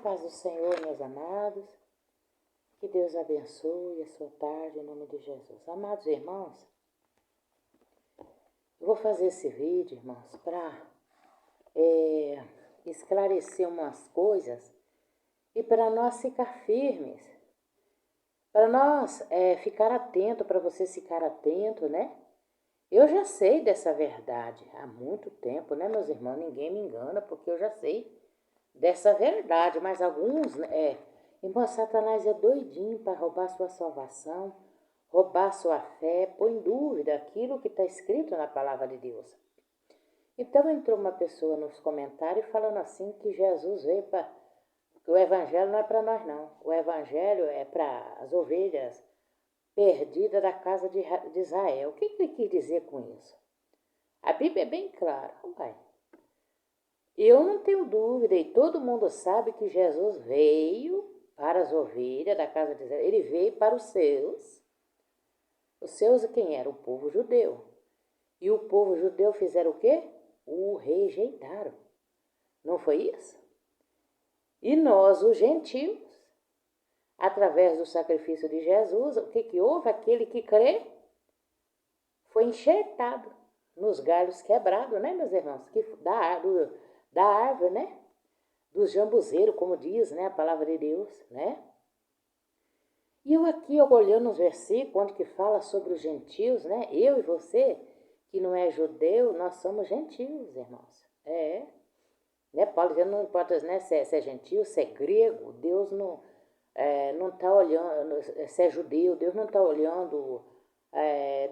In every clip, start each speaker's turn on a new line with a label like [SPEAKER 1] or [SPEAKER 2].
[SPEAKER 1] paz do Senhor, meus amados. Que Deus abençoe a sua tarde, em nome de Jesus. Amados irmãos, eu vou fazer esse vídeo, irmãos, para esclarecer umas coisas e para nós ficar firmes, para nós ficar atento, para você ficar atento, né? Eu já sei dessa verdade há muito tempo, né, meus irmãos? Ninguém me engana, porque eu já sei dessa verdade, mas alguns, irmão, Satanás é doidinho para roubar sua salvação, roubar sua fé, pôr em dúvida aquilo que está escrito na palavra de Deus. Então entrou uma pessoa nos comentários falando assim que Jesus veio para... que o evangelho não é para nós não, o evangelho é para as ovelhas perdidas da casa de Israel. O que ele quis dizer com isso? A Bíblia é bem clara, pai. Eu não tenho dúvida, e todo mundo sabe que Jesus veio para as ovelhas da casa de Israel. Ele veio para os seus. Os seus quem era? O povo judeu. E o povo judeu fizeram o quê? O rejeitaram. Não foi isso? E nós, os gentios, através do sacrifício de Jesus, o que houve? Aquele que crê foi enxertado nos galhos quebrados, né, meus irmãos? Da árvore, né? Dos jambuzeiros, como diz, né, a palavra de Deus, né? E eu aqui, olhando os versículos, onde que fala sobre os gentios, né? Eu e você, que não é judeu, nós somos gentios, irmãos. Né? Paulo dizendo, não importa, né, se é gentio, se é grego, Deus não está olhando, se é judeu, Deus não está olhando,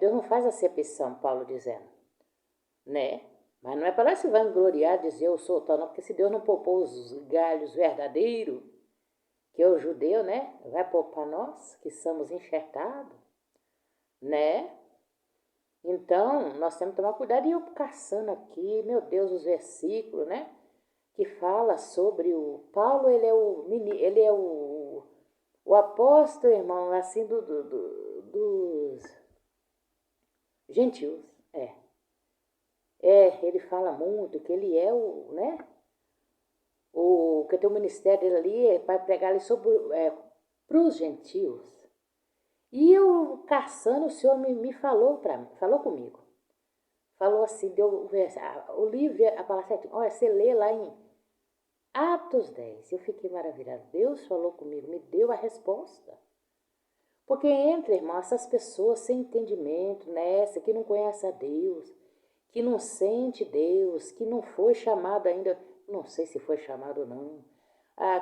[SPEAKER 1] Deus não faz acepção, Paulo dizendo, né? Mas não é para nós se vangloriar, dizer eu sou tal, não, porque se Deus não poupou os galhos verdadeiros, que é o judeu, né? Vai poupar nós, que somos enxertados, né? Então, nós temos que tomar cuidado. E eu caçando aqui, meu Deus, os versículos, né? Que fala sobre o... Paulo, ele é o apóstolo, irmão, assim, dos gentios, ele fala muito que ele é o, né? Que tem o ministério dele ali é para pregar ali para os gentios. E eu caçando, o Senhor me falou falou comigo. Falou assim, deu o livro, a palavra certinha. Olha, você lê lá em Atos 10. Eu fiquei maravilhada. Deus falou comigo, me deu a resposta. Porque entre, irmão, essas pessoas sem entendimento, nessa, que não conhece a Deus, que não sente Deus, que não foi chamado ainda, não sei se foi chamado ou não,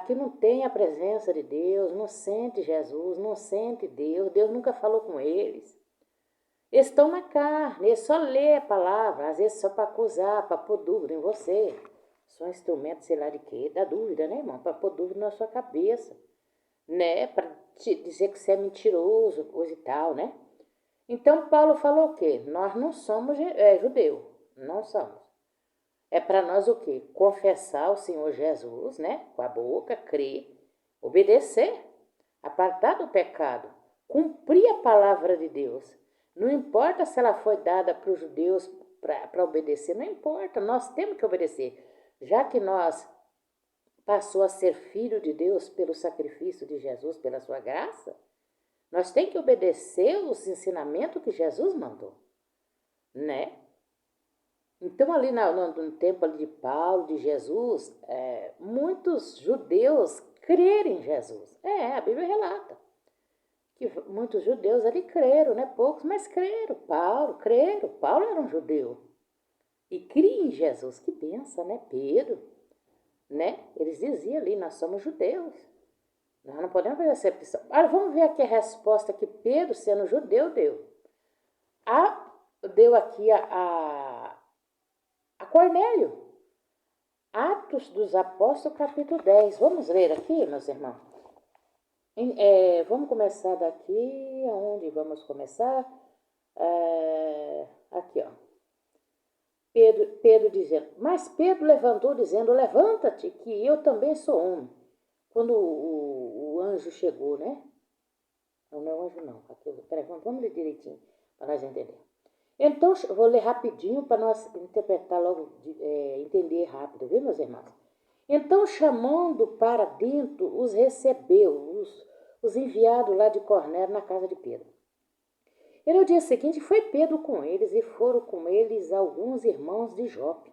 [SPEAKER 1] que não tem a presença de Deus, não sente Jesus, não sente Deus, Deus nunca falou com eles. Eles estão na carne, eles só lê a palavra, às vezes só para acusar, para pôr dúvida em você. Só um instrumento, sei lá de quê, da dúvida, né, irmão? Para pôr dúvida na sua cabeça, né? Para te dizer que você é mentiroso, coisa e tal, né? Então, Paulo falou o quê? Nós não somos judeu, não somos. É para nós o quê? Confessar o Senhor Jesus, né? Com a boca, crer, obedecer, apartar do pecado, cumprir a palavra de Deus. Não importa se ela foi dada para os judeus para obedecer, não importa, nós temos que obedecer. Já que nós passou a ser filho de Deus pelo sacrifício de Jesus, pela sua graça, nós temos que obedecer os ensinamentos que Jesus mandou, né? Então, ali no tempo ali de Paulo, de Jesus, muitos judeus creram em Jesus. A Bíblia relata que muitos judeus ali creram, né? Poucos, mas creram. Creram. Paulo era um judeu e cria em Jesus. Que benção, né? Pedro, né? Eles diziam ali, nós somos judeus. Nós não podemos fazer acepção. Agora, vamos ver aqui a resposta que Pedro, sendo judeu, deu. Deu aqui a Cornélio. Atos dos Apóstolos, capítulo 10. Vamos ler aqui, meus irmãos? Vamos começar daqui. Aonde vamos começar? Aqui, ó. Pedro dizendo. Mas Pedro levantou, dizendo, levanta-te, que eu também sou homem. Quando o anjo chegou, né? Não é o anjo, não. Peraí, vamos ler direitinho, para nós entendermos. Então, vou ler rapidinho para nós interpretar logo, entender rápido, viu, meus irmãos? Então, chamando para dentro, os recebeu, os enviados lá de Cornélio na casa de Pedro. E no dia seguinte foi Pedro com eles, e foram com eles alguns irmãos de Jope.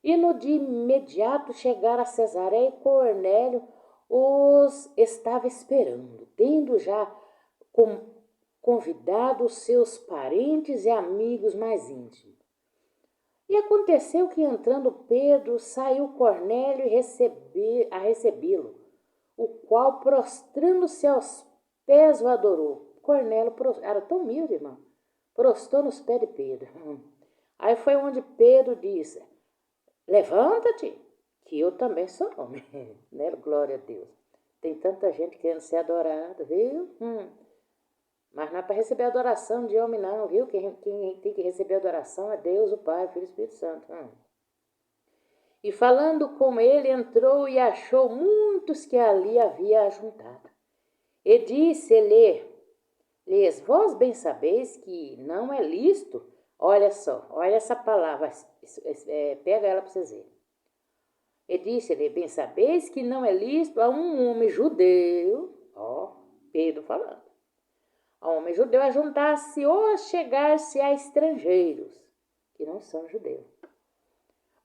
[SPEAKER 1] E no dia imediato chegaram a Cesareia, e Cornélio os estava esperando, tendo já convidado os seus parentes e amigos mais íntimos. E aconteceu que, entrando Pedro, saiu Cornélio a recebê-lo, o qual, prostrando-se aos pés, o adorou. Cornélio era tão humilde, irmão, prostrou nos pés de Pedro. Aí foi onde Pedro disse: levanta-te, que eu também sou homem. Né? Glória a Deus. Tem tanta gente querendo ser adorada, viu? Mas não é para receber adoração de homem não, viu? Quem tem que receber adoração é Deus, o Pai, o Filho e o Espírito Santo. E falando com ele, entrou e achou muitos que ali havia ajuntado. E disse-lhes: vós bem sabeis que não é lícito. Olha só, olha essa palavra, pega ela para vocês verem. E disse-lhe: bem sabeis que não é lícito a um homem judeu, Pedro falando, a homem judeu a juntar-se ou a chegar-se a estrangeiros, que não são judeus.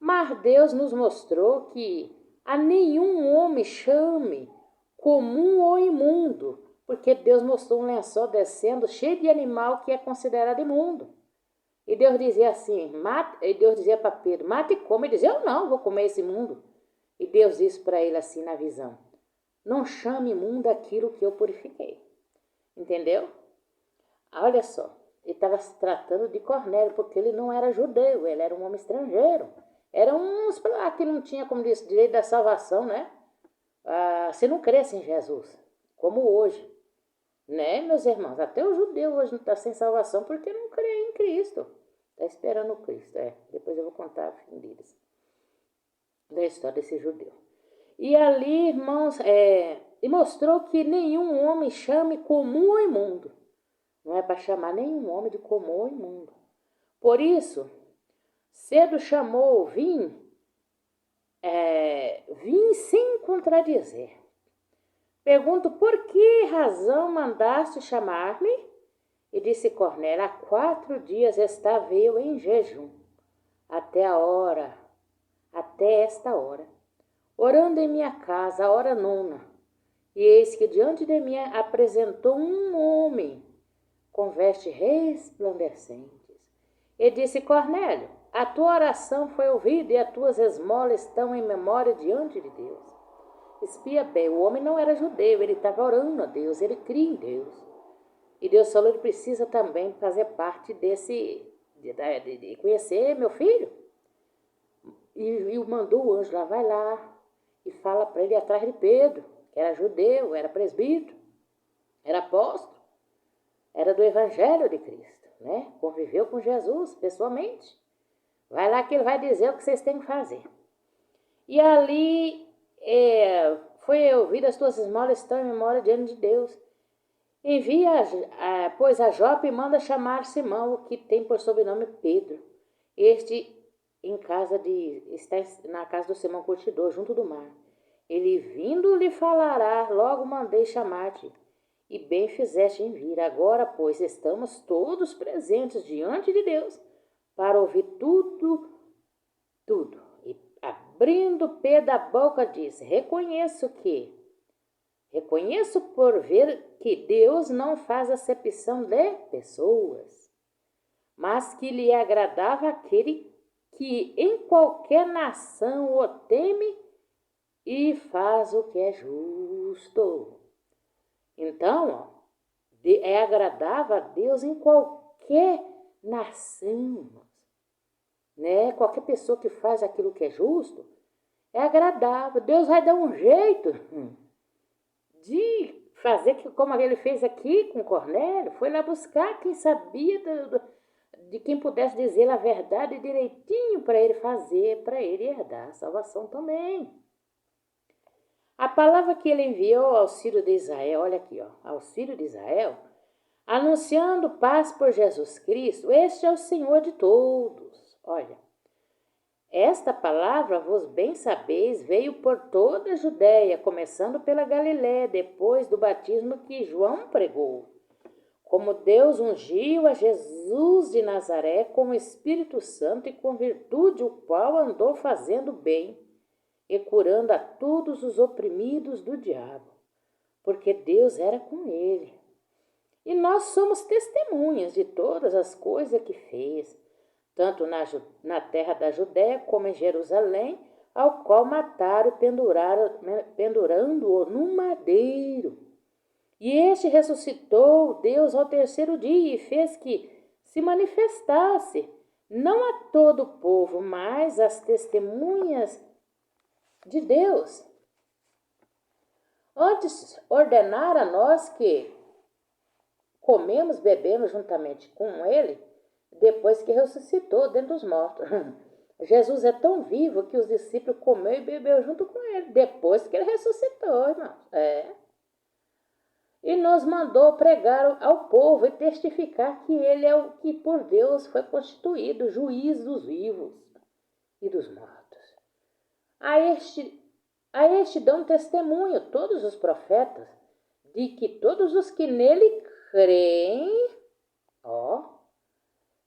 [SPEAKER 1] Mas Deus nos mostrou que a nenhum homem chame comum ou imundo, porque Deus mostrou um lençol descendo cheio de animal que é considerado imundo. E Deus dizia assim, Deus dizia para Pedro: mata e come. Ele dizia: eu não vou comer esse imundo. E Deus disse para ele assim na visão: não chame imundo aquilo que eu purifiquei. Entendeu? Olha só, ele estava se tratando de Cornélio, porque ele não era judeu, ele era um homem estrangeiro. Era uns lá que não tinha, como disse, direito da salvação, né? Se não cresce em Jesus, como hoje. Né, meus irmãos? Até o judeu hoje não está sem salvação porque não crê em Cristo. Está esperando o Cristo. Depois eu vou contar o fim deles. Da história desse judeu. E ali, irmãos, e mostrou que nenhum homem chame comum ou imundo. Não é para chamar nenhum homem de comum ou imundo. Por isso, cedo chamou, vim sem contradizer. Pergunto: por que razão mandaste chamar-me? E disse Cornélio: há 4 dias estava eu em jejum, até esta hora, orando em minha casa, a hora 9. E eis que diante de mim apresentou um homem com vestes resplandecentes. E disse: Cornélio, a tua oração foi ouvida e as tuas esmolas estão em memória diante de Deus. Espia bem, o homem não era judeu, ele estava orando a Deus, ele cria em Deus. E Deus falou: ele precisa também fazer parte de conhecer meu filho. E mandou o anjo lá: vai lá e fala para ele ir atrás de Pedro, que era judeu, era presbítero, era apóstolo, era do Evangelho de Cristo, né? Conviveu com Jesus pessoalmente. Vai lá que ele vai dizer o que vocês têm que fazer. E ali foi ouvida: as tuas esmolas estão em memória diante de Deus. Envia, pois, a Jope e manda chamar Simão, o que tem por sobrenome Pedro. Este está na casa do Simão Curtidor, junto do mar. Ele vindo lhe falará: logo mandei chamar-te, e bem fizeste em vir. Agora, pois, estamos todos presentes diante de Deus para ouvir tudo. E abrindo Pedro a boca, disse: reconheço por ver que Deus não faz acepção de pessoas, mas que lhe agradava aquele que em qualquer nação o teme e faz o que é justo. Então, é agradável a Deus em qualquer nação, né? Qualquer pessoa que faz aquilo que é justo, é agradável. Deus vai dar um jeito de fazer como ele fez aqui com Cornélio. Foi lá buscar quem sabia de quem pudesse dizer a verdade direitinho para ele fazer, para ele herdar a salvação também. A palavra que ele enviou ao Sírio de Israel, olha aqui, ao Sírio de Israel, anunciando paz por Jesus Cristo. Este é o Senhor de todos. Olha, Esta palavra, vos bem sabeis, veio por toda a Judéia, começando pela Galiléia, depois do batismo que João pregou. Como Deus ungiu a Jesus de Nazaré com o Espírito Santo e com virtude, o qual andou fazendo bem e curando a todos os oprimidos do diabo, porque Deus era com ele. E nós somos testemunhas de todas as coisas que fez, tanto na terra da Judéia como em Jerusalém, ao qual mataram pendurando-o num madeiro. E este ressuscitou Deus ao terceiro dia e fez que se manifestasse, não a todo o povo, mas às testemunhas de Deus. Antes ordenar a nós que comemos, bebemos juntamente com ele, depois que ressuscitou dentre os mortos. Jesus é tão vivo que os discípulos comeu e bebeu junto com ele, depois que ele ressuscitou, irmãos. E nos mandou pregar ao povo e testificar que ele é o que por Deus foi constituído juiz dos vivos e dos mortos. A este dão testemunho todos os profetas, de que todos os que nele creem,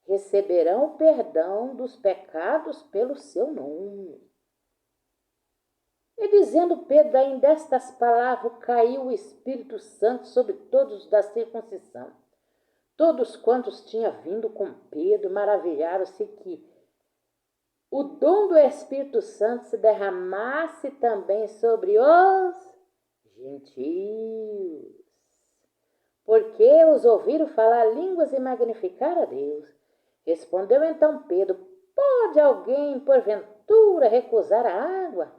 [SPEAKER 1] receberão o perdão dos pecados pelo seu nome. E dizendo Pedro, ainda estas palavras, caiu o Espírito Santo sobre todos da circuncisão. Todos quantos tinham vindo com Pedro maravilharam-se que o dom do Espírito Santo se derramasse também sobre os gentios, porque os ouviram falar línguas e magnificar a Deus. Respondeu então Pedro, pode alguém, porventura, recusar a água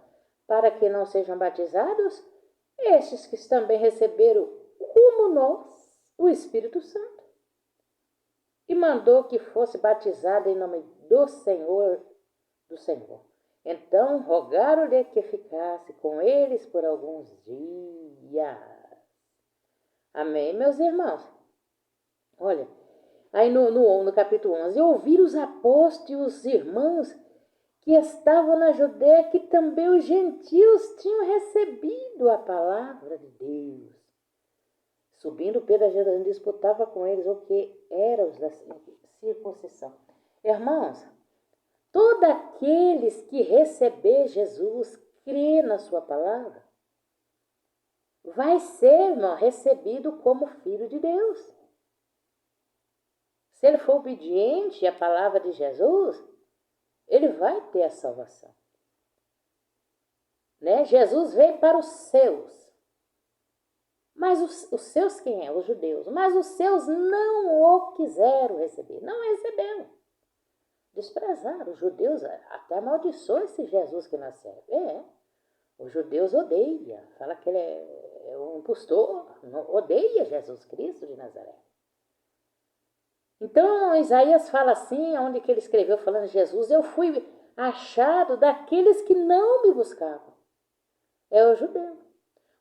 [SPEAKER 1] para que não sejam batizados? Estes que também receberam, como nós, o Espírito Santo. E mandou que fosse batizado em nome do Senhor. Então rogaram-lhe que ficasse com eles por alguns dias. Amém, meus irmãos? Olha, aí no capítulo 11, ouviram os apóstolos e os irmãos que estavam na Judéia, que também os gentios tinham recebido a palavra de Deus. Subindo Pedro a Jerusalém, disputava com eles o que era os da circuncisão. Irmãos, todos aqueles que receber Jesus, crer na sua palavra, vai ser, irmão, recebido como filho de Deus. Se ele for obediente à palavra de Jesus, ele vai ter a salvação. Né? Jesus veio para os seus. Mas os seus quem é? Os judeus. Mas os seus não o quiseram receber. Não receberam. Desprezaram. Os judeus até amaldiçoam esse Jesus que nasceu. Os judeus odeiam. Fala que ele é um impostor. Odeia Jesus Cristo de Nazaré. Então, Isaías fala assim, onde que ele escreveu falando de Jesus, eu fui achado daqueles que não me buscavam. É o judeu.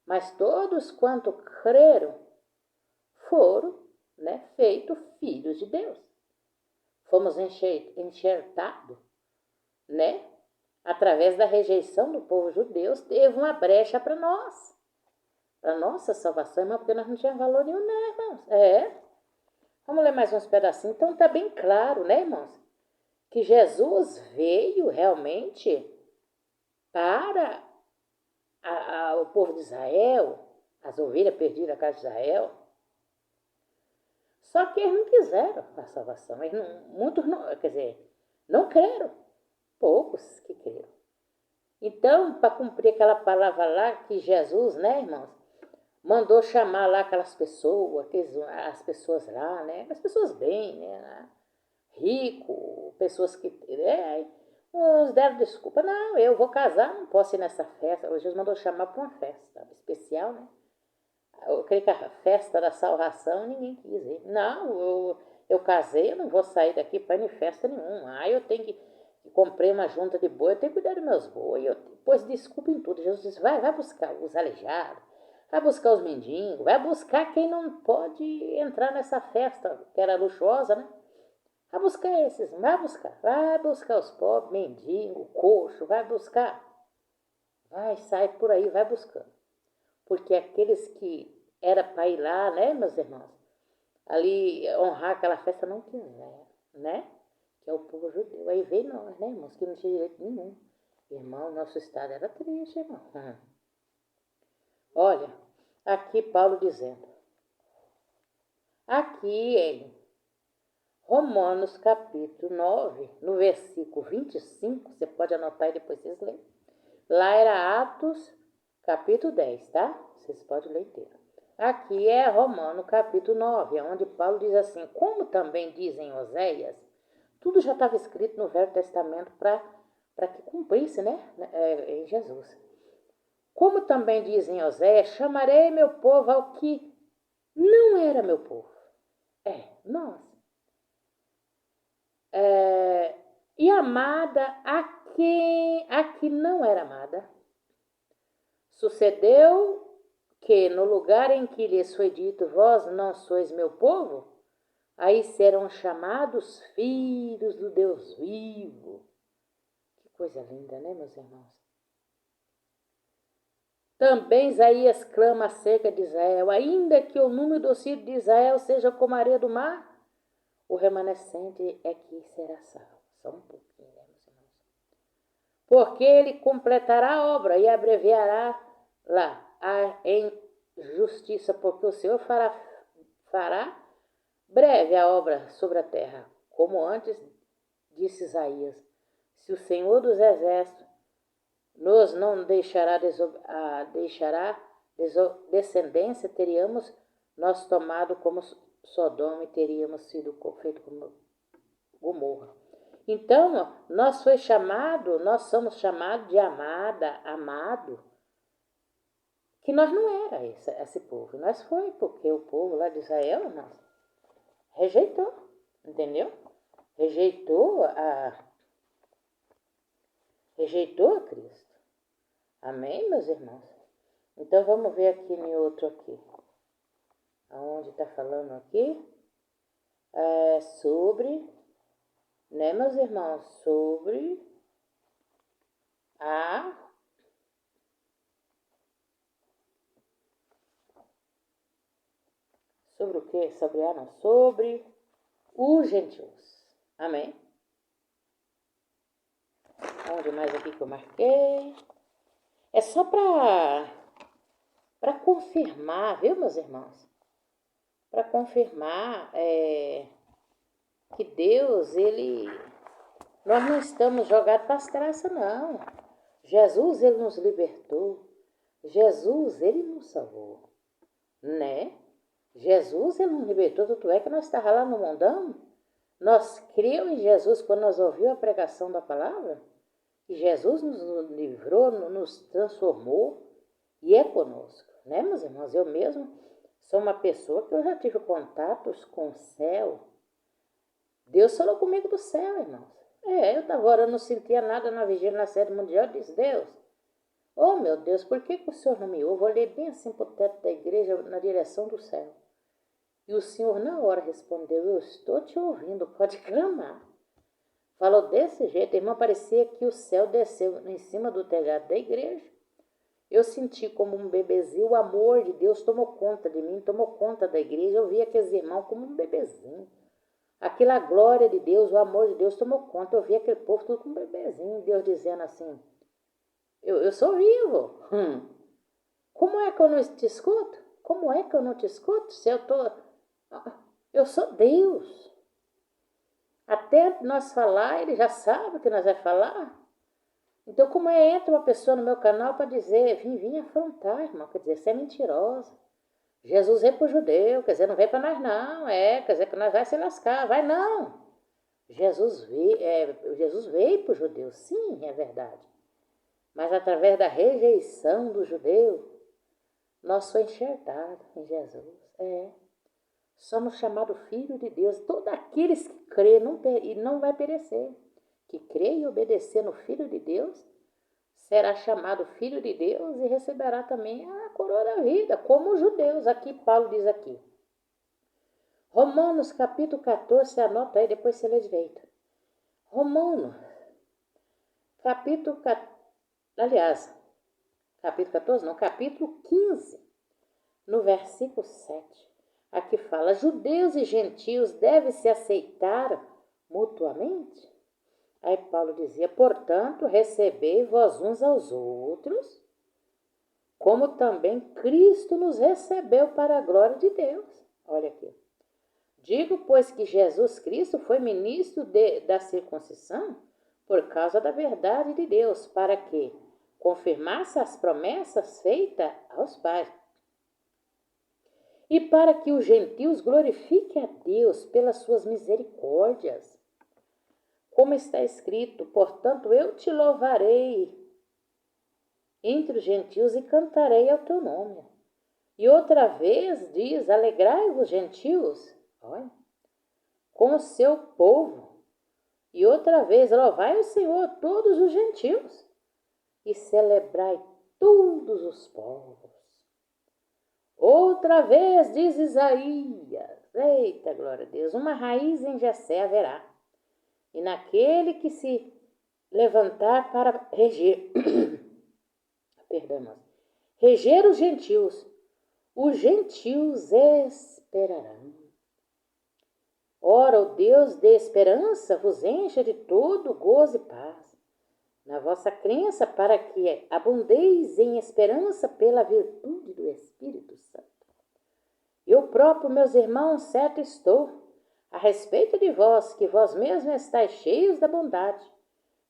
[SPEAKER 1] Mas todos quanto creram foram, feitos filhos de Deus. Fomos enxertados, através da rejeição do povo judeu, teve uma brecha para nós. Para nossa salvação, irmão, porque nós não tínhamos valor nenhum, não, irmãos. Vamos ler mais uns pedacinhos. Então está bem claro, né, irmãos? Que Jesus veio realmente para o povo de Israel, as ovelhas perdidas da casa de Israel. Só que eles não quiseram a salvação. Muitos não creram. Poucos que creram. Então, para cumprir aquela palavra lá que Jesus, irmãos, mandou chamar lá aquelas pessoas, as pessoas lá, as pessoas bem, rico, pessoas que, uns deram desculpa, não, eu vou casar, não posso ir nessa festa. Jesus mandou chamar para uma festa especial, Eu creio que a festa da salvação ninguém quis ir. Não, eu casei, eu não vou sair daqui para ir em festa nenhuma. Eu tenho que comprei uma junta de boi, eu tenho que cuidar dos meus boi. Pois desculpa em tudo. Jesus disse, vai buscar os aleijados. Vai buscar os mendigos, vai buscar quem não pode entrar nessa festa, que era luxuosa, Vai buscar esses, vai buscar os pobres, mendigo, coxo, vai buscar. Vai, sai por aí, vai buscando. Porque aqueles que era para ir lá, né, meus irmãos, ali honrar aquela festa não quiseram, né? Que é o povo judeu. Aí veio nós, né, irmãos, que não tinha direito nenhum. Irmão, nosso estado era triste, irmão. Olha, aqui Paulo dizendo. Aqui ele, Romanos capítulo 9, no versículo 25, você pode anotar e depois vocês lerem. Lá era Atos capítulo 10, tá? Vocês podem ler inteiro. Aqui é Romanos capítulo 9, onde Paulo diz assim, como também dizem Oséias, tudo já estava escrito no Velho Testamento para que cumprisse, né, em Jesus. Como também dizem Oséias, chamarei meu povo ao que não era meu povo. Nós. E amada a que não era amada. Sucedeu que no lugar em que lhes foi dito, vós não sois meu povo, aí serão chamados filhos do Deus vivo. Que coisa linda, né, meus irmãos? Também Isaías clama acerca de Israel, ainda que o número dos filhos de Israel seja como a areia do mar, o remanescente é que será salvo. Só um pouquinho, né, meus irmãos? Porque ele completará a obra e abreviará lá em justiça, porque o Senhor fará breve a obra sobre a terra, como antes disse Isaías. Se o Senhor dos Exércitos nos não deixará descendência, teríamos nós tomado como Sodoma e teríamos sido feito como Gomorra. Então, nós somos chamados de amado, que nós não era esse povo. Nós foi porque o povo lá de Israel, nós rejeitou, entendeu? Rejeitou a Cristo. Amém, meus irmãos? Então, vamos ver aqui em outro aqui. Aonde está falando aqui? Sobre, né, meus irmãos? Sobre sobre o quê? Sobre os gentios. Amém? Onde mais aqui que eu marquei? É só para confirmar, viu, meus irmãos? Para confirmar que Deus, nós não estamos jogados para as traças, não. Jesus, ele nos libertou. Jesus, ele nos salvou, né? Jesus, ele nos libertou, tanto é que nós estávamos lá no mundão. Nós cremos em Jesus quando nós ouvimos a pregação da palavra. E Jesus nos livrou, nos transformou e é conosco, né, meus irmãos? Eu mesmo sou uma pessoa que eu já tive contatos com o céu. Deus falou comigo do céu, irmãos. Eu estava orando, não sentia nada na vigília, na sede mundial, eu disse, Deus, oh meu Deus, por que o Senhor não me ouve? Eu olhei bem assim para o teto da igreja, na direção do céu. E o Senhor na hora respondeu, eu estou te ouvindo, pode clamar. Falou desse jeito, irmão, parecia que o céu desceu em cima do telhado da igreja. Eu senti como um bebezinho, o amor de Deus tomou conta de mim, tomou conta da igreja. Eu vi aqueles irmãos como um bebezinho. Aquela glória de Deus, o amor de Deus tomou conta. Eu vi aquele povo tudo como um bebezinho. Deus dizendo assim, eu sou vivo. Como é que eu não te escuto? Como é que eu não te escuto? Se eu sou Deus. Até nós falar, ele já sabe o que nós vamos falar. Então, como entra uma pessoa no meu canal para dizer, vim afrontar, irmão, quer dizer, você é mentirosa. Jesus veio para o judeu, quer dizer, não veio para nós não, quer dizer que nós vai se lascar, vai não. Jesus veio para o judeu, sim, é verdade. Mas através da rejeição do judeu, nós somos enxertados em Jesus, Somos chamados filhos de Deus. Todos aqueles que crê e não vai perecer. Que crê e obedecer no Filho de Deus, será chamado filho de Deus e receberá também a coroa da vida, como os judeus. Aqui Paulo diz aqui. Romanos capítulo 14, você anota aí, depois você lê direito. Romanos, capítulo 14, aliás, capítulo 14 não, capítulo 15, no versículo 7. Aqui fala, judeus e gentios devem se aceitar mutuamente. Aí Paulo dizia, portanto, recebei vós uns aos outros, como também Cristo nos recebeu para a glória de Deus. Olha aqui. Digo, pois, que Jesus Cristo foi ministro da circuncisão por causa da verdade de Deus, para que confirmasse as promessas feitas aos pais. E para que os gentios glorifiquem a Deus pelas suas misericórdias. Como está escrito, portanto, eu te louvarei entre os gentios e cantarei ao teu nome. E outra vez diz, alegrai-vos, gentios, olha, com o seu povo. E outra vez, louvai o Senhor, todos os gentios, e celebrai todos os povos. Outra vez, diz Isaías, eita, glória a Deus, uma raiz em Jessé haverá, e naquele que se levantar para reger, reger os gentios esperarão. Ora, o Deus de esperança vos encha de todo gozo e paz, na vossa crença, para que abundeis em esperança pela virtude do Espírito Santo. Eu próprio, meus irmãos, certo estou, a respeito de vós, que vós mesmos estáis cheios da bondade,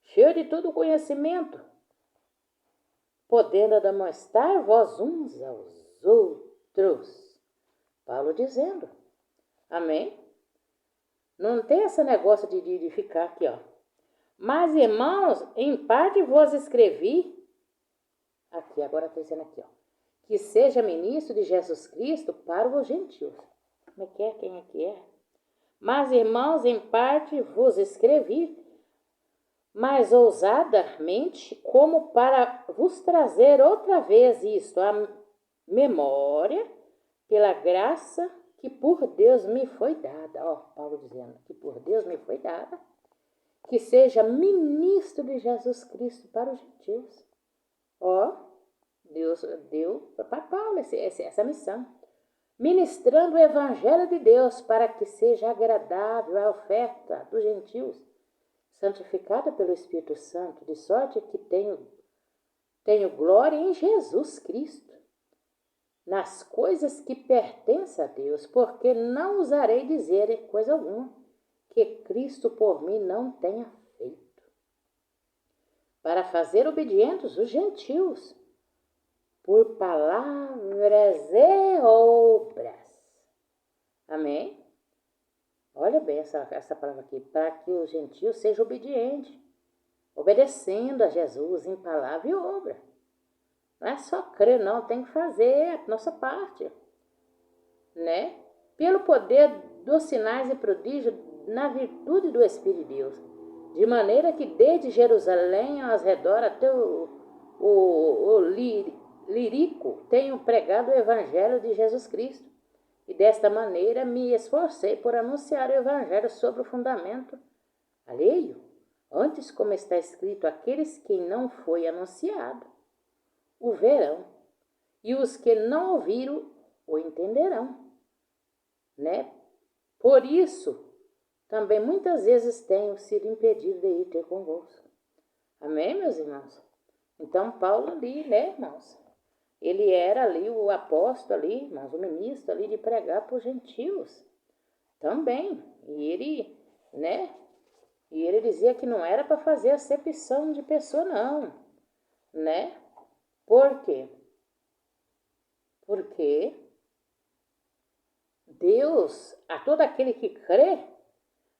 [SPEAKER 1] cheios de todo conhecimento, podendo demonstrar vós uns aos outros. Paulo dizendo, amém? Não tem esse negócio de ficar aqui, ó. Mas, irmãos, em parte vos escrevi, aqui, agora está dizendo aqui, ó, que seja ministro de Jesus Cristo para os gentios. Como é que é? Quem é que é? Mas, irmãos, em parte vos escrevi, mais ousadamente, como para vos trazer outra vez isto, a memória, pela graça que por Deus me foi dada. Ó, Paulo dizendo que por Deus me foi dada, que seja ministro de Jesus Cristo para os gentios. Ó, Deus deu para Paulo essa missão. Ministrando o evangelho de Deus para que seja agradável a oferta dos gentios, santificada pelo Espírito Santo, de sorte que tenho glória em Jesus Cristo, nas coisas que pertencem a Deus, porque não ousarei dizer coisa alguma que Cristo por mim não tenha feito, para fazer obedientes os gentios, por palavras e obras. Amém? Olha bem essa palavra aqui, para que os gentios sejam obedientes, obedecendo a Jesus em palavra e obra. Não é só crer, não, tem que fazer a nossa parte, né? Pelo poder dos sinais e prodígios, na virtude do Espírito de Deus, de maneira que desde Jerusalém aos redor até o Lírico tenho pregado o Evangelho de Jesus Cristo, e desta maneira me esforcei por anunciar o Evangelho sobre o fundamento alheio, antes, como está escrito, aqueles que não foi anunciado o verão, e os que não ouviram o entenderão, né? Por isso, também muitas vezes tenho sido impedido de ir ter convosco. Amém, meus irmãos? Então, Paulo ali, né, irmãos? Ele era ali o apóstolo ali, irmãos, o ministro ali de pregar para os gentios também. E ele, né? E ele dizia que não era para fazer acepção de pessoa, não, né? Por quê? Porque Deus, a todo aquele que crê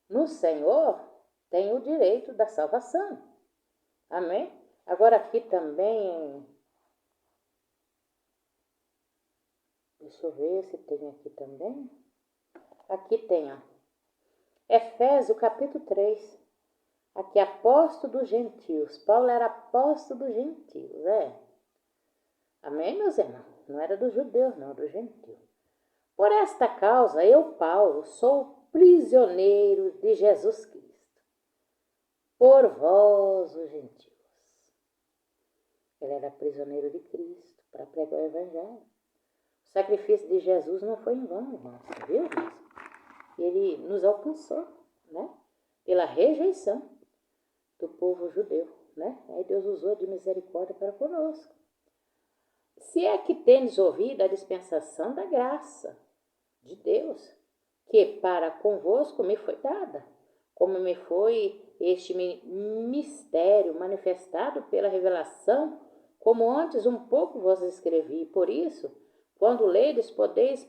[SPEAKER 1] no Senhor, tem o direito da salvação. Amém? Agora aqui também, deixa eu ver se tem aqui também. Aqui tem, ó, Efésios capítulo 3. Aqui, apóstolo dos gentios. Paulo era apóstolo dos gentios, Amém, meus irmãos? Não era dos judeus, não, dos gentios. Por esta causa, eu, Paulo, sou prisioneiro de Jesus Cristo, por vós, os gentios. Ele era prisioneiro de Cristo para pregar o Evangelho. O sacrifício de Jesus não foi em vão, irmãos, viu? Ele nos alcançou, né? Pela rejeição do povo judeu, né? Aí Deus usou de misericórdia para conosco. Se é que tendes ouvido a dispensação da graça de Deus, que para convosco me foi dada, como me foi este mistério manifestado pela revelação, como antes um pouco vos escrevi. Por isso, quando ledes, podeis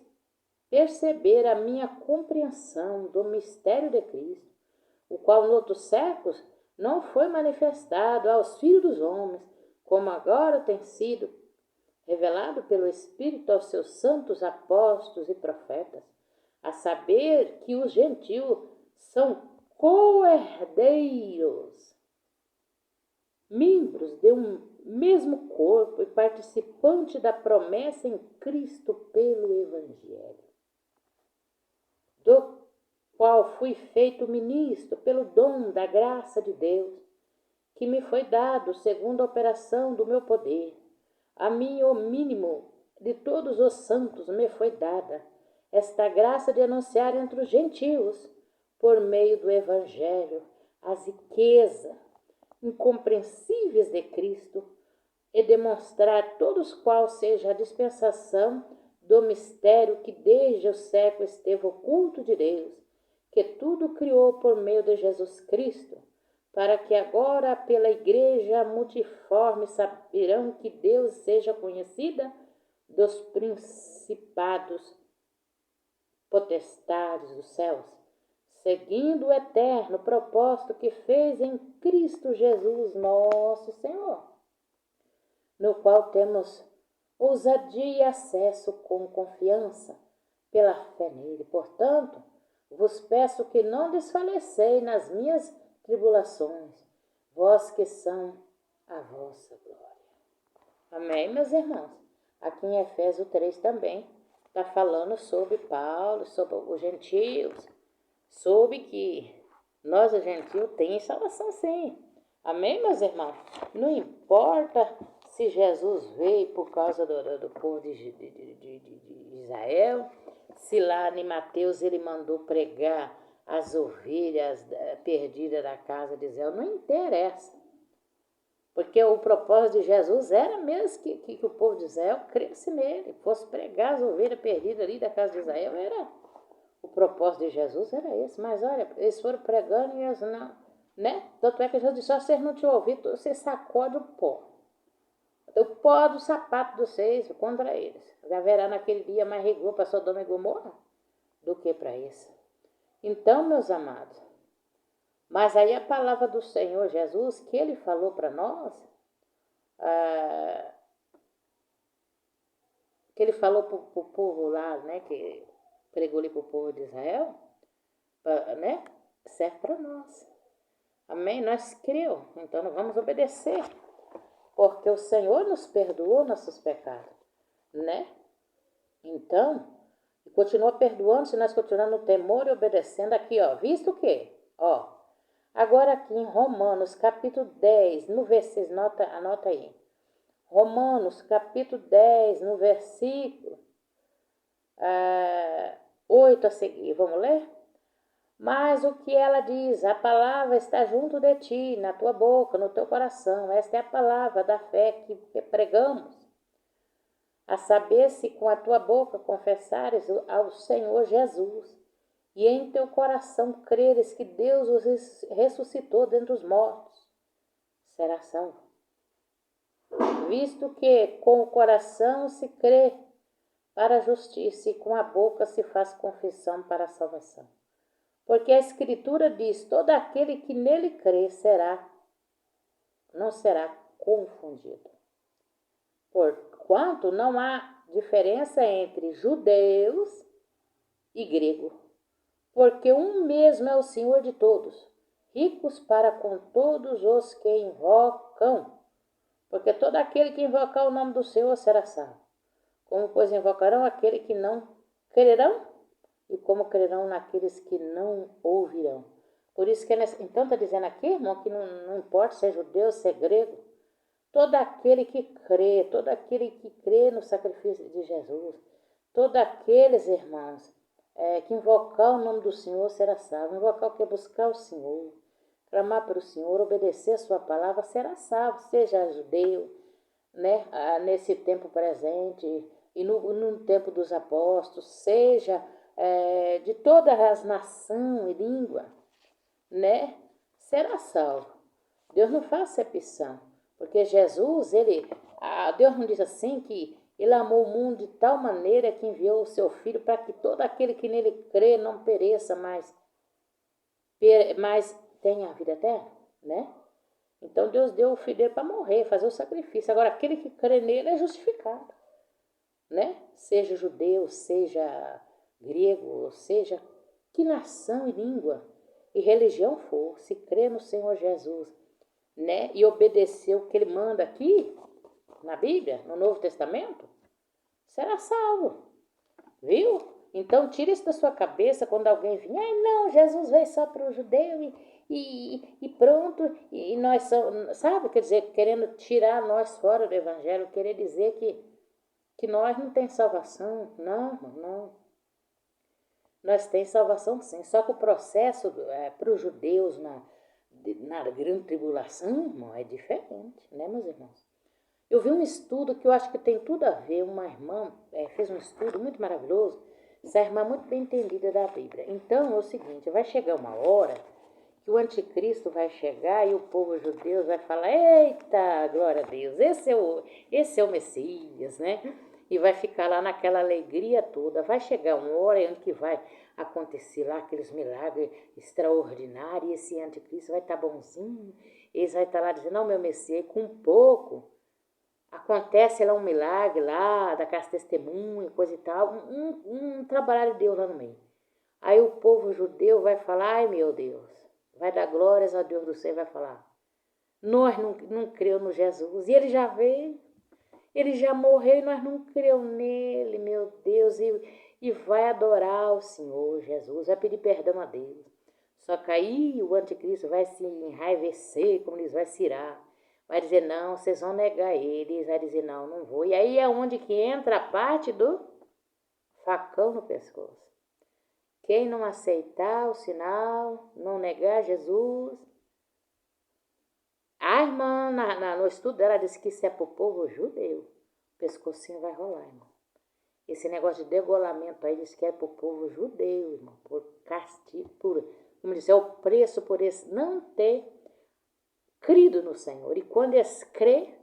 [SPEAKER 1] perceber a minha compreensão do mistério de Cristo, o qual noutros séculos não foi manifestado aos filhos dos homens, como agora tem sido revelado pelo Espírito aos seus santos apóstolos e profetas, a saber que os gentios são co-herdeiros, membros de um mesmo corpo e participantes da promessa em Cristo pelo Evangelho, do qual fui feito ministro pelo dom da graça de Deus, que me foi dado segundo a operação do meu poder. A mim, o mínimo de todos os santos, me foi dada esta graça de anunciar entre os gentios, por meio do Evangelho, as riquezas incompreensíveis de Cristo, e demonstrar todos qual seja a dispensação do mistério que desde o século esteve oculto de Deus, que tudo criou por meio de Jesus Cristo, para que agora pela igreja multiforme saberão que Deus seja conhecida dos principados, potestades dos céus, seguindo o eterno propósito que fez em Cristo Jesus nosso Senhor, no qual temos ousadia e acesso com confiança pela fé nele. Portanto, vos peço que não desfalecei nas minhas tribulações, vós que são a vossa glória. Amém, meus irmãos? Aqui em Efésios 3 também está falando sobre Paulo, sobre os gentios, sobre que nós, os gentios, temos salvação sim. Amém, meus irmãos? Não importa se Jesus veio por causa do povo de Israel, se lá em Mateus ele mandou pregar as ovelhas perdidas da casa de Israel, não interessa. Porque o propósito de Jesus era mesmo que o povo de Israel cresce nele, fosse pregar as ovelhas perdidas ali da casa de Israel, era o propósito de Jesus era esse. Mas olha, eles foram pregando e eles não, né? Tanto é que Jesus disse, se vocês não tinham ouvido, você sacode o pó do sapato de vocês contra eles. Haverá naquele dia mais rigor para Sodoma e Gomorra do que para isso. Então, meus amados, mas aí a palavra do Senhor Jesus, que ele falou para nós, que ele falou para o povo lá, né, que pregou ali para o povo de Israel, né, serve para nós. Amém? Nós cremos, então nós vamos obedecer, porque o Senhor nos perdoou nossos pecados, né? Então, continua perdoando se nós continuarmos no temor e obedecendo aqui, ó. Visto que, ó, agora aqui em Romanos, capítulo 10, no versículo, anota aí. Romanos, capítulo 10, no versículo 8 a seguir. Vamos ler? Mas o que ela diz? A palavra está junto de ti, na tua boca, no teu coração. Esta é a palavra da fé que pregamos. A saber, se com a tua boca confessares ao Senhor Jesus e em teu coração creres que Deus os ressuscitou dentre os mortos, será salvo. Visto que com o coração se crê para a justiça e com a boca se faz confissão para a salvação. Porque a Escritura diz, todo aquele que nele crê não será confundido. Porquanto não há diferença entre judeus e grego, porque um mesmo é o Senhor de todos, ricos para com todos os que invocam. Porque todo aquele que invocar o nome do Senhor será salvo. Como, pois, invocarão aquele que não crerão e como crerão naqueles que não ouvirão. Por isso que, então está dizendo aqui, irmão, que não importa se é judeu, se é grego, todo aquele que crê no sacrifício de Jesus, todos aqueles, irmãos, que invocar o nome do Senhor será salvo. Invocar o que? Buscar o Senhor, clamar para o Senhor, obedecer a sua palavra, será salvo, seja judeu, né, nesse tempo presente e no tempo dos apóstolos, seja de todas as nações e língua, né, será salvo. Deus não faz acepção, porque Jesus, Deus não diz assim que ele amou o mundo de tal maneira que enviou o seu Filho para que todo aquele que nele crê não pereça, mas tenha a vida eterna, né? Então Deus deu o Filho dele para morrer, fazer o sacrifício. Agora aquele que crê nele é justificado, né? Seja judeu, seja grego, seja que nação e língua e religião for, se crê no Senhor Jesus, né? E obedecer o que ele manda aqui na Bíblia, no Novo Testamento, será salvo, viu? Então tira isso da sua cabeça quando alguém vir, ai não, Jesus veio só para o judeu e pronto, e nós somos, sabe, quer dizer, querendo tirar nós fora do evangelho, querer dizer que nós não temos salvação, não. Nós temos salvação sim, só que o processo para os judeus na grande tribulação, irmão, é diferente, né, meus irmãos? Eu vi um estudo que eu acho que tem tudo a ver, uma irmã fez um estudo muito maravilhoso, essa irmã muito bem entendida da Bíblia. Então é o seguinte, vai chegar uma hora que o anticristo vai chegar e o povo judeu vai falar, eita, glória a Deus, esse é o Messias, né? E vai ficar lá naquela alegria toda. Vai chegar uma hora em que vai acontecer lá aqueles milagres extraordinários e esse anticristo vai estar bonzinho, eles vai estar lá dizendo, não, meu Messias, com pouco acontece lá um milagre lá, da casa testemunha, coisa e tal, um trabalho de Deus lá no meio. Aí o povo judeu vai falar, ai meu Deus, vai dar glórias a Deus do céu e vai falar, nós não creu no Jesus, e ele já veio, ele já morreu e nós não creu nele, meu Deus, e vai adorar o Senhor Jesus, vai pedir perdão a Deus. Só que aí o anticristo vai se enraivecer, como eles vai se irar. Vai dizer, não, vocês vão negar ele. Eles vai dizer, não vou. E aí é onde que entra a parte do facão no pescoço. Quem não aceitar o sinal, não negar Jesus. A irmã, no estudo dela, disse que isso é para o povo judeu. O pescocinho vai rolar, irmão. Esse negócio de degolamento aí diz que é para o povo judeu, irmão. Por castigo, como dizer, é o preço por esse não ter crido no Senhor. E quando eles crê,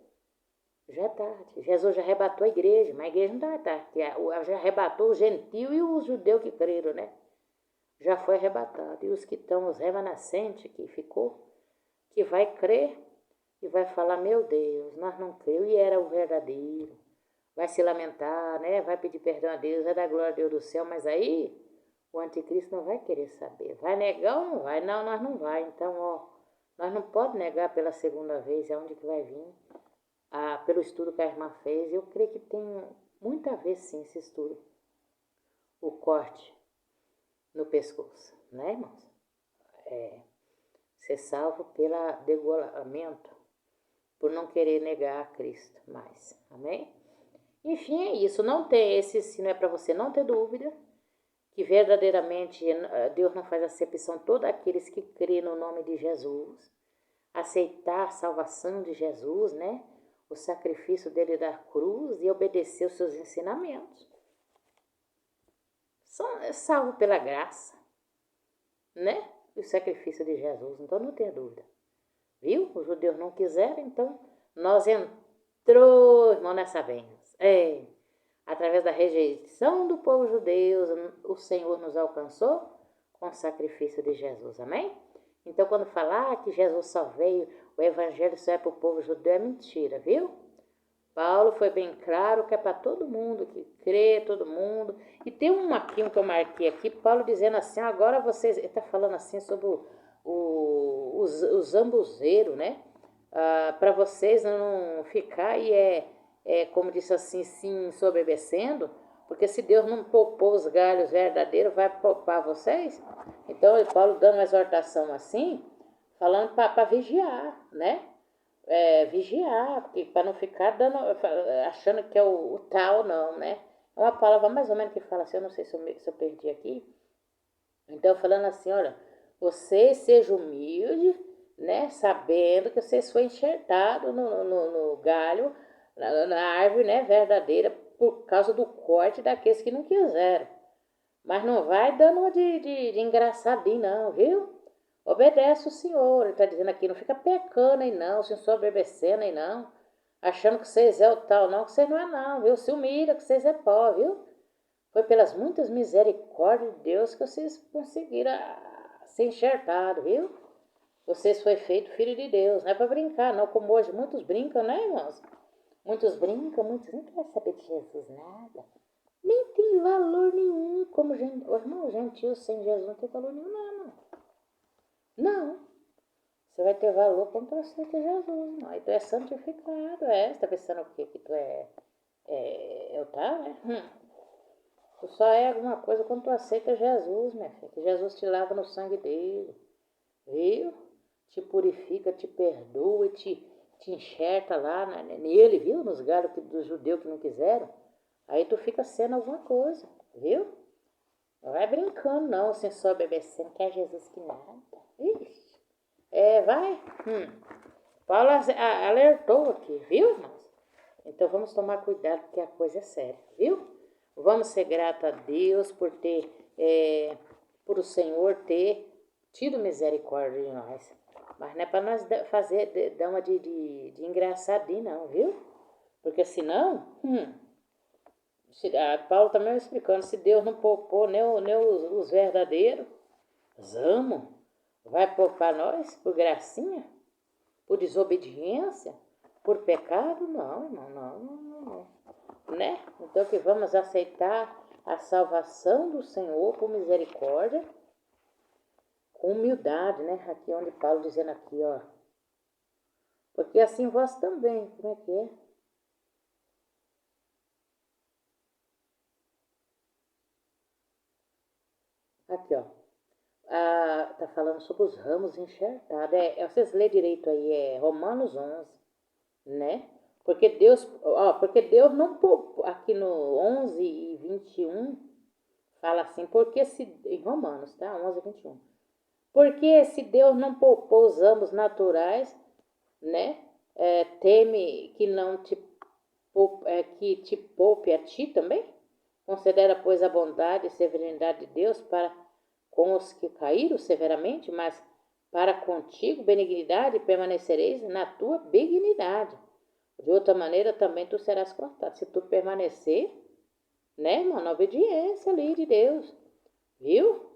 [SPEAKER 1] já é tarde. Jesus já arrebatou a igreja, mas a igreja não está tarde. Já arrebatou o gentil e os judeus que creram, né? Já foi arrebatado. E os que estão, os remanescentes que ficou, que vai crer e vai falar, meu Deus, nós não creu e era o verdadeiro. Vai se lamentar, né? Vai pedir perdão a Deus, vai dar glória a Deus do céu, mas aí o anticristo não vai querer saber. Vai negar ou não vai? Não, nós não vai. Então, nós não podemos negar pela segunda vez, é onde que vai vir. Pelo estudo que a irmã fez, eu creio que tem muito a ver sim esse estudo. O corte no pescoço, né, irmãos? Ser salvo pelo degolamento, por não querer negar a Cristo mais. Amém? Enfim, é isso. Não tem esse ensino, é para você não ter dúvida que verdadeiramente Deus não faz acepção todos aqueles que crêem no nome de Jesus, aceitar a salvação de Jesus, né? O sacrifício dele da cruz e obedecer os seus ensinamentos. São salvos pela graça, né? O sacrifício de Jesus, então não tenha dúvida. Viu? Os judeus não quiseram, então nós entrou, irmão, nessa bênção. Através da rejeição do povo judeu, o Senhor nos alcançou com o sacrifício de Jesus, amém? Então, quando falar que Jesus só veio, o evangelho só é para o povo judeu, é mentira, viu? Paulo foi bem claro que é para todo mundo, que crê, todo mundo. E tem aqui, que eu marquei aqui, Paulo dizendo assim, agora vocês, ele está falando assim sobre o zambuzeiro, né? Para vocês não ficar como disse assim, se ensoberbecendo, Porque se Deus não poupou os galhos verdadeiros, vai poupar vocês? Então, Paulo dando uma exortação assim, falando para vigiar, né? Vigiar, para não ficar achando que é o tal, não, né? É uma palavra mais ou menos que fala assim, eu não sei se eu perdi aqui. Então, falando assim, olha, você seja humilde, né? Sabendo que você foi enxertado no galho, na árvore, né? Verdadeira, por causa do corte daqueles que não quiseram. Mas não vai dando de engraçadinho, não, viu? Obedece o Senhor. Ele está dizendo aqui, não fica pecando aí não, se ensoberbecendo aí não. Achando que vocês é o tal, não, que vocês não é não, viu? Se humilha, que vocês é pó, viu? Foi pelas muitas misericórdias de Deus que vocês conseguiram ser enxertados, viu? Vocês foi feito filho de Deus, não é para brincar, não, como hoje muitos brincam, né, irmãos? Muitos brincam, muitos não querem saber de Jesus nada. Nem tem valor nenhum, como irmão, gentil sem Jesus não tem valor nenhum, não. Não. Você vai ter valor quando tu aceita Jesus, não. Aí tu é santificado, Você tá pensando o quê? Que tu eu tá, né? Tu só é alguma coisa quando tu aceita Jesus, minha filha. Que Jesus te lava no sangue dele, viu? Te purifica, te perdoa e te enxerta lá nele, viu? Nos galhos dos judeus que não quiseram. Aí tu fica sendo alguma coisa, viu? Não vai brincando não, sem só bebecendo, que é Jesus que nada. Ixi. Vai. Paulo alertou aqui, viu, irmãos? Então vamos tomar cuidado porque a coisa é séria, viu? Vamos ser gratos a Deus por por o Senhor ter tido misericórdia de nós. Mas não é para nós dar uma de engraçadinho, não, viu? Porque senão, Paulo também explicando, se Deus não poupou nem os verdadeiros, amo, vai poupar nós por gracinha? Por desobediência? Por pecado? Não, irmão, não. Né? Então que vamos aceitar a salvação do Senhor por misericórdia, com humildade, né? Aqui onde Paulo dizendo aqui, ó. Porque assim vós também, como é que é? Aqui, ó. Tá falando sobre os ramos enxertados. Vocês lêem direito aí, Romanos 11, né? Porque Deus não poupou, aqui no 11 e 21, fala assim, em Romanos, tá? 11 e 21. Porque se Deus não poupou os ramos naturais, né? Teme que não que te poupe a ti também? Considera, pois, a bondade e severidade de Deus para com os que caíram severamente, mas para contigo benignidade permanecereis na tua benignidade. De outra maneira também tu serás cortado. Se tu permanecer, né, irmão, na obediência ali de Deus, viu?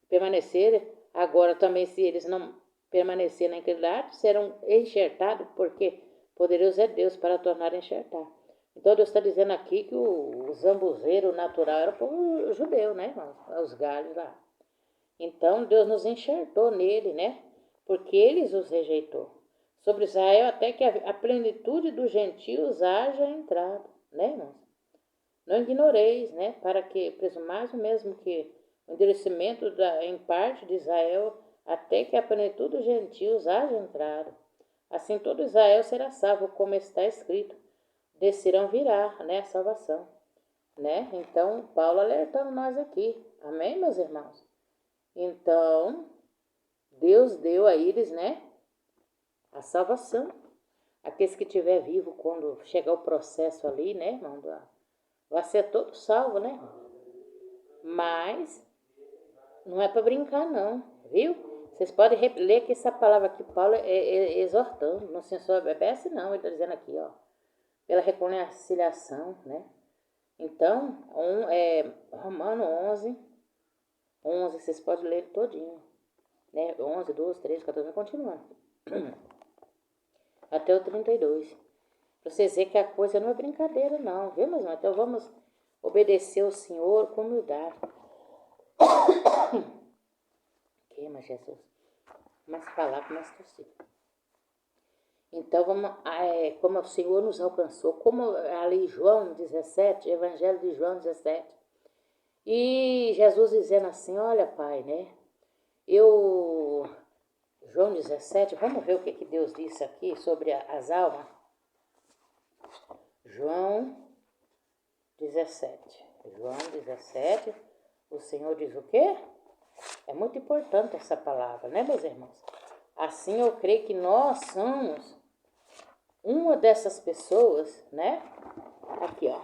[SPEAKER 1] Permanecer, agora também se eles não permanecerem na incredulidade, serão enxertados, porque poderoso é Deus para tornar a enxertar. Então Deus está dizendo aqui que o zambuzeiro natural era o povo judeu, né, irmão? Os galhos lá. Então Deus nos enxertou nele, né? Porque eles os rejeitou. Sobre Israel até que a plenitude dos gentios haja entrado, né, irmãos? Não ignoreis, né? Para que presumais o mesmo que o endurecimento em parte de Israel até que a plenitude dos gentios haja entrado. Assim todo Israel será salvo, como está escrito. Descerão virá, né? A salvação, né? Então, Paulo alertando nós aqui. Amém, meus irmãos? Então, Deus deu a eles, né? A salvação. Aqueles que estiver vivo quando chegar o processo ali, né, irmão? Vai ser todo salvo, né? Mas não é para brincar, não, viu? Vocês podem ler que essa palavra aqui, Paulo é exortando. Não se ensoberbece, não. Ele está dizendo aqui, ó. Pela reconciliação, né? Então, Romano 11, vocês podem ler todinho, né? 11, 12, 13, 14, continuando. Até o 32. Para vocês verem que a coisa não é brincadeira, não, viu, meus irmãos? Então, vamos obedecer ao Senhor com humildade. Queima, Jesus. Começa a falar, começa a tossir. Então, como o Senhor nos alcançou, como ali João 17, Evangelho de João 17, e Jesus dizendo assim, olha, Pai, né, João 17, vamos ver o que Deus disse aqui sobre as almas. João 17, o Senhor diz o quê? É muito importante essa palavra, né, meus irmãos? Assim eu creio que nós somos uma dessas pessoas, né? Aqui, ó.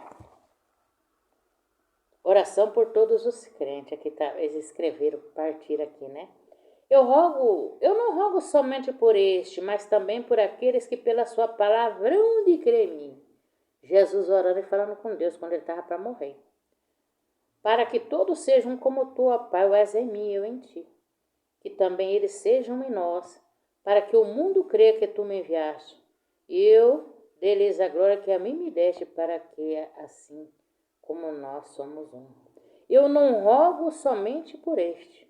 [SPEAKER 1] Oração por todos os crentes. Aqui tá, eles escreveram, partiram aqui, né? Eu não rogo somente por este, mas também por aqueles que pela sua palavra hão de crer em mim. Jesus orando e falando com Deus quando ele estava para morrer. Para que todos sejam como tu, ó Pai, o és em mim e eu em ti. Que também eles sejam em nós, para que o mundo creia que tu me enviaste. E eu dê-lhes a glória que a mim me deste, para que assim como nós somos um. Eu não rogo somente por este,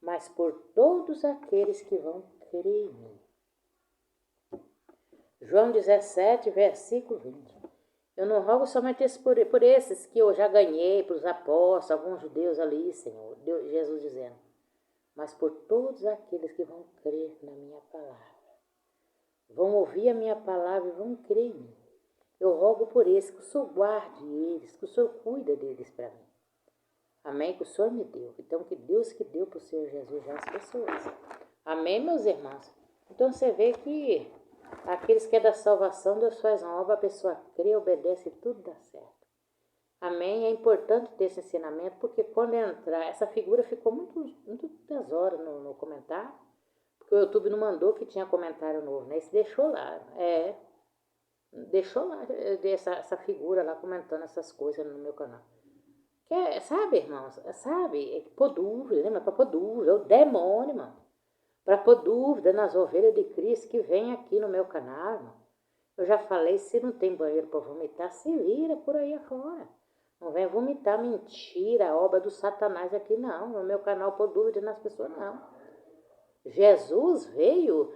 [SPEAKER 1] mas por todos aqueles que vão crer em mim. João 17, versículo 20. Eu não rogo somente por esses que eu já ganhei, para os apóstolos, alguns judeus ali, Senhor, Jesus dizendo, mas por todos aqueles que vão crer na minha palavra. Vão ouvir a minha palavra e vão crer em mim. Eu rogo por esses, que o Senhor guarde eles, que o Senhor cuida deles para mim. Amém? Que o Senhor me deu. Então, que Deus que deu para o Senhor Jesus as pessoas. Amém, meus irmãos? Então, você vê que aqueles que é da salvação, Deus faz uma obra, a pessoa crê, obedece e tudo dá certo. Amém? É importante ter esse ensinamento, porque quando entrar, essa figura ficou muitas horas no comentário, porque o YouTube não mandou que tinha comentário novo, né? Esse deixou lá. Deixou lá essa figura lá comentando essas coisas no meu canal. Sabe, irmãos? Sabe? É pôr dúvida, né? Mas para pôr dúvida, é o demônio, irmão. Para pôr dúvida nas ovelhas de Cristo que vem aqui no meu canal, irmão. Eu já falei, se não tem banheiro para vomitar, se vira por aí afora. Não vem vomitar mentira, obra do Satanás aqui, não. No meu canal, pôr dúvida nas pessoas, não. Jesus veio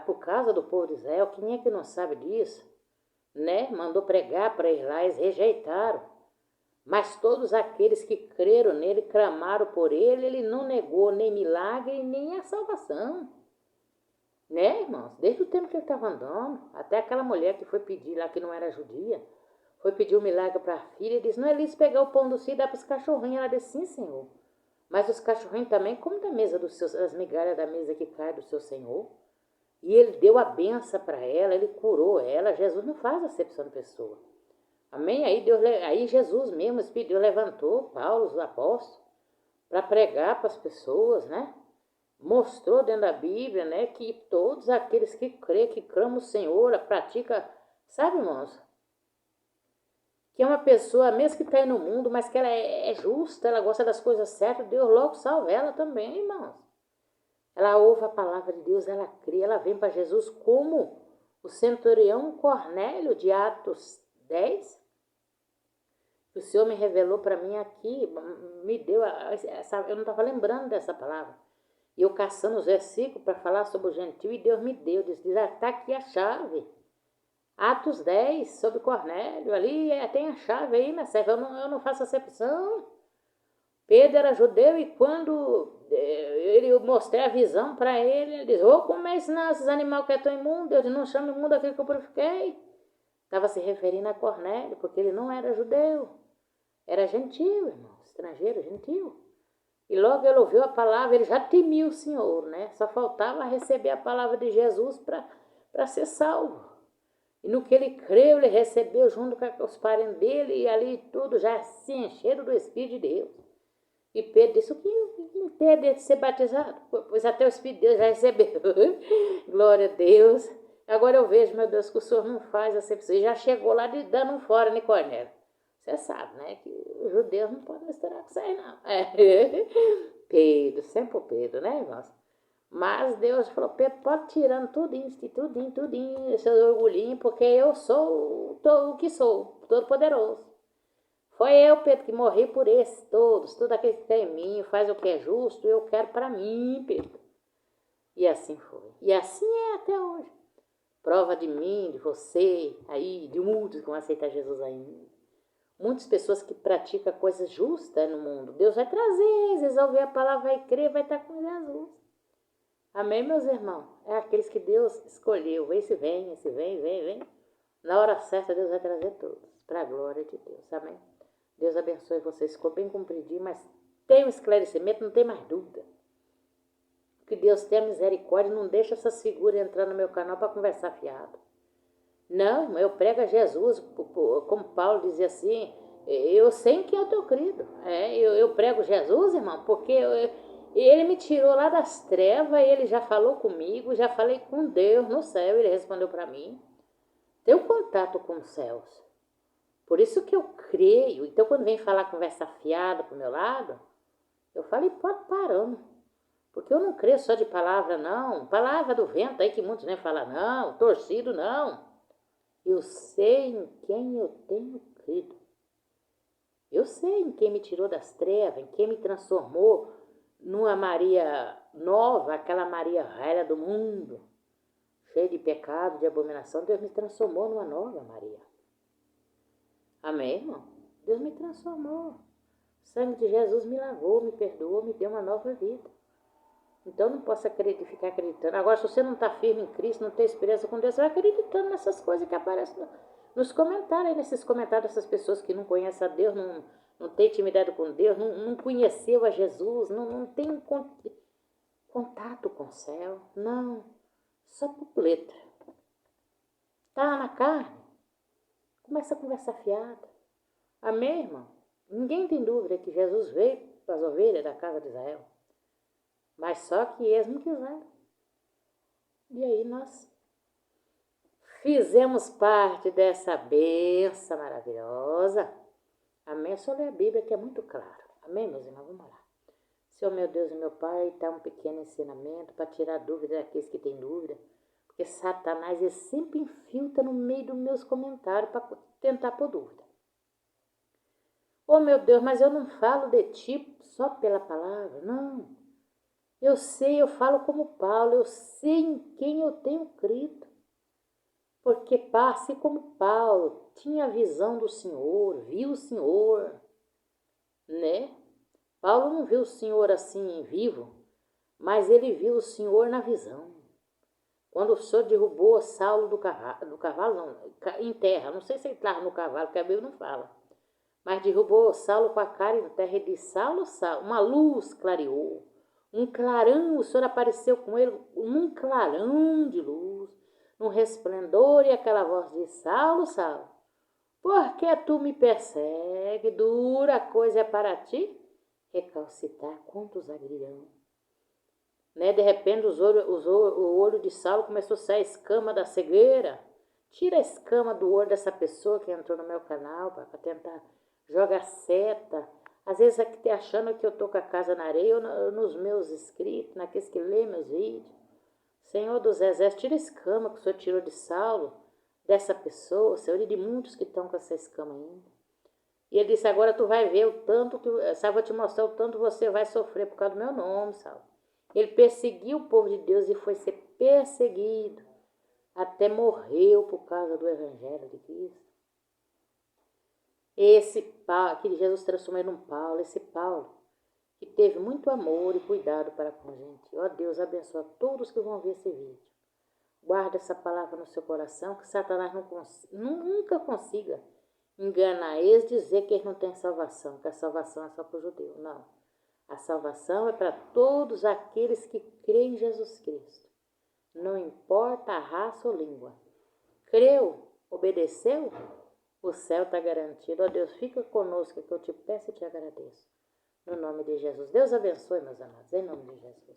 [SPEAKER 1] por causa do povo de Israel. Quem é que não sabe disso? Né? Mandou pregar para eles lá, eles rejeitaram. Mas todos aqueles que creram nele, clamaram por ele, ele não negou nem milagre, nem a salvação. Né, irmãos? Desde o tempo que ele estava andando, até aquela mulher que foi pedir lá, que não era judia, foi pedir um milagre para a filha, e disse, não é lícito pegar o pão do filho e dar para os cachorrinhos. Ela disse, sim, Senhor. Mas os cachorrinhos também comem da mesa as migalhas da mesa que cai do seu Senhor. E ele deu a benção para ela, ele curou ela. Jesus não faz acepção de pessoa. Amém? Aí Jesus mesmo, o Espírito de Deus levantou Paulo, os apóstolos, para pregar para as pessoas, né? Mostrou dentro da Bíblia, né, que todos aqueles que crê, que clamam o Senhor, pratica, sabe, irmãos? Que é uma pessoa, mesmo que está aí no mundo, mas que ela é justa, ela gosta das coisas certas, Deus logo salva ela também, irmãos. Ela ouve a palavra de Deus, ela crê, ela vem para Jesus como o centurião Cornélio de Atos 10, que o Senhor me revelou para mim aqui, me deu, eu não estava lembrando dessa palavra. E eu caçando os versículos para falar sobre o gentil, e Deus me deu, diz, está aqui a chave. Atos 10, sobre Cornélio, ali tem a chave aí, minha serva, eu não faço acepção. Pedro era judeu e quando eu mostrei a visão para ele, ele disse, como é ensinar esses animais que estão imundos? Deus não chama imundo aquele que eu purifiquei. Estava se referindo a Cornélio, porque ele não era judeu. Era gentil, irmão, estrangeiro, gentil. E logo ele ouviu a palavra, ele já temia o Senhor, né? Só faltava receber a palavra de Jesus para ser salvo. E no que ele creu, ele recebeu junto com os parentes dele, e ali tudo já se encheram do Espírito de Deus. E Pedro disse, o que impede de ser batizado? Pois até o Espírito de Deus já recebeu. Glória a Deus. Agora eu vejo, meu Deus, que o Senhor não faz acepção. Ele já chegou lá dando um fora, né, Cornélio? Você sabe, né, que os judeus não podem misturar com isso aí, não. Pedro, sempre o Pedro, né, irmãos? Mas Deus falou, Pedro, pode tirando tudinho, seus orgulhinhos, porque eu sou o que sou, todo poderoso. Foi eu, Pedro, que morri por esses todos, tudo aquele que tem em mim, faz o que é justo, eu quero para mim, Pedro. E assim foi. E assim é até hoje. Prova de mim, de você, aí, de muitos que vão aceitar Jesus ainda. Muitas pessoas que praticam coisas justas no mundo. Deus vai trazer, eles vão ouvir a palavra, vai crer, vai estar com Jesus. Amém, meus irmãos? É aqueles que Deus escolheu. Esse vem, vem. Na hora certa, Deus vai trazer todos, para a glória de Deus. Amém? Deus abençoe vocês. Ficou bem compridinho, mas tem um esclarecimento, não tem mais dúvida. Que Deus tenha misericórdia, não deixa essas figuras entrar no meu canal para conversar fiado. Não, eu prego a Jesus, como Paulo dizia assim, eu sei em quem eu estou crido. Eu prego Jesus, irmão, porque ele me tirou lá das trevas, ele já falou comigo, já falei com Deus no céu, ele respondeu para mim. Tenho contato com os céus. Por isso que eu creio. Então, quando vem falar conversa fiada pro meu lado, eu falo, pode parando. Porque eu não creio só de palavra, não. Palavra do vento aí que muitos vêm falar, não. Torcido, não. Eu sei em quem eu tenho crido. Eu sei em quem me tirou das trevas, em quem me transformou numa Maria nova, aquela Maria velha do mundo, cheia de pecado, de abominação. Deus me transformou numa nova Maria. Amém, irmão? Deus me transformou. O sangue de Jesus me lavou, me perdoou, me deu uma nova vida. Então não posso ficar acreditando. Agora, se você não está firme em Cristo, não tem experiência com Deus, você vai acreditando nessas coisas que aparecem nos comentários, aí, nesses comentários dessas pessoas que não conhecem a Deus, não tem intimidade com Deus, não conheceu a Jesus, não tem contato com o céu. Não, só por letra. Tá na carne, começa a conversa fiada. Amém, irmão? Ninguém tem dúvida que Jesus veio para as ovelhas da casa de Israel. Mas só que eles não quiseram. E aí nós fizemos parte dessa bênção maravilhosa. Amém? Só ler a Bíblia que é muito claro. Amém, meus irmãos? Vamos lá. Senhor, meu Deus e meu Pai, dá um pequeno ensinamento para tirar dúvida daqueles que têm dúvida. Porque Satanás ele sempre infiltra no meio dos meus comentários para tentar pôr dúvida. Oh, meu Deus, mas eu não falo de ti só pela palavra, não. Eu sei, eu falo como Paulo, eu sei em quem eu tenho crido. Porque assim como Paulo tinha a visão do Senhor, viu o Senhor, né? Paulo não viu o Senhor assim vivo, mas ele viu o Senhor na visão. Quando o Senhor derrubou Saulo do cavalo não, em terra, não sei se ele estava no cavalo, porque a Bíblia não fala. Mas derrubou Saulo com a cara em terra e disse, Saulo, Saulo, uma luz clareou, um clarão, o Senhor apareceu com ele num clarão de luz, num resplendor, e aquela voz disse, Saulo, Saulo, por que tu me persegue? Dura coisa é para ti recalcitar contra os agrilhão. Né? De repente o olho de Saulo começou a sair escama da cegueira. Tira a escama do olho dessa pessoa que entrou no meu canal para tentar jogar seta. Às vezes aqui achando que eu estou com a casa na areia ou nos meus inscritos, naqueles que lêem meus vídeos. Senhor dos exércitos, tira a escama que o Senhor tirou de Saulo, dessa pessoa, Senhor, e de muitos que estão com essa escama ainda. E ele disse, agora tu vai ver o tanto, eu vou te mostrar o tanto você vai sofrer por causa do meu nome, Saulo. Ele perseguiu o povo de Deus e foi ser perseguido. Até morreu por causa do Evangelho de Cristo. Esse Paulo, que Jesus transformou num Paulo, esse Paulo, que teve muito amor e cuidado para com a gente. Ó Deus, abençoa todos que vão ver esse vídeo. Guarda essa palavra no seu coração, que Satanás nunca consiga enganar eles, dizer que eles não têm salvação, que a salvação é só para o judeu. Não. A salvação é para todos aqueles que creem em Jesus Cristo. Não importa a raça ou língua. Creu, obedeceu, o céu está garantido. Ó Deus, fica conosco que eu te peço e te agradeço. No nome de Jesus. Deus abençoe, meus amados, em nome de Jesus.